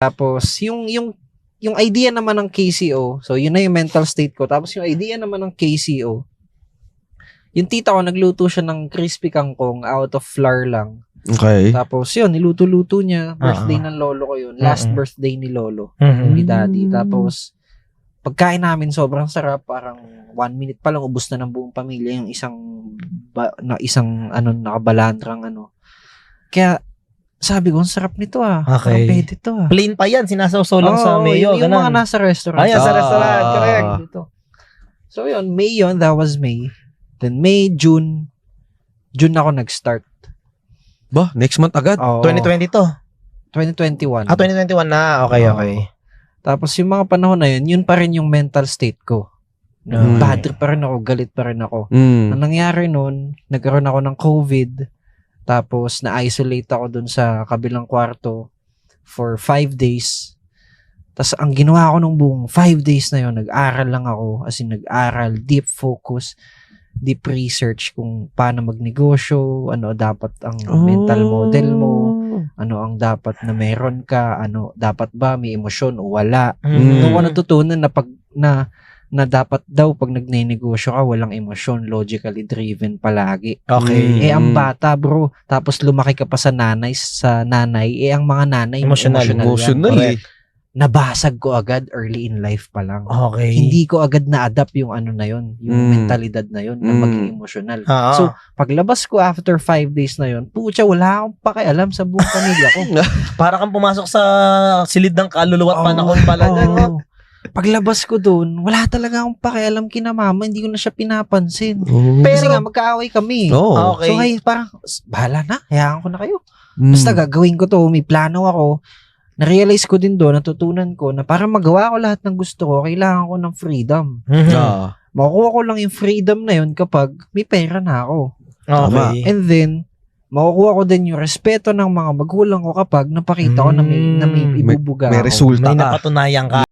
Tapos, yung idea naman ng KCO, so yun na yung mental state ko. Tapos yung idea naman ng KCO, yung tita ko, nagluto siya ng crispy kangkong out of flour lang. Okay. Tapos yun, niluto-luto niya. Birthday ng lolo ko yun. Last birthday ni lolo. Ni daddy. Tapos, pagkain namin sobrang sarap. Parang 1 minute pa lang, ubos na ng buong pamilya yung isang nakabalandrang ano. Kaya, sabi ko, ang sarap nito ah. Okay. Parang pwede to ah. Plain pa yan, sinasawsaw lang sa mayo. Yung mga nasa restaurant. Ayan, sa restaurant. Correct. Dito. So yun, May yun. That was May. Then May, June ako nag-start. Ba, next month agad? 2020 to. 2021. 2021 na. Okay. Tapos yung mga panahon na yun pa rin yung mental state ko. Bad trip pa rin ako, galit pa rin ako. Ang nangyari nun, nagkaroon ako ng COVID. Tapos na-isolate ako dun sa kabilang kwarto for 5 days. Tapos ang ginawa ko nung buong 5 days na yun, nag-aral lang ako. As in, nag-aral, deep focus, deep research kung paano magnegosyo, ano dapat ang mental model mo, ano ang dapat na meron ka, ano dapat ba may emosyon o wala. Doon ko natutunan na dapat daw pag nagnenegosyo ka, walang emosyon, logically driven palagi. Okay. Ang bata bro, tapos lumaki ka pa sa nanay, ang mga nanay Emotional yan. Nabasag ko agad early in life pa lang. Okay. Hindi ko agad na-adapt yung ano na yun, yung mentalidad na yun, na maging emotional. So, paglabas ko after 5 days na yun, pucha, wala akong pakialam sa buong pamilya ko. Para kang pumasok sa silid ng kaluluwa at panahon pala dyan. Paglabas ko doon, wala talaga akong pakialam kina mama, hindi ko na siya pinapansin. Kasi nga, magkaaway kami. Okay. So, ngayon, parang, bahala na, hayaan ko na kayo. Basta gagawin ko to, may plano ako. Na-realize ko din doon, natutunan ko na para magawa ko lahat ng gusto ko, kailangan ko ng freedom. Makukuha ko lang yung freedom na yun kapag may pera na ako. Okay. And then, makukuha ko din yung respeto ng mga magulang ko kapag napakita ko na may ibubuga may ako. resulta May ka. napatunayan ka.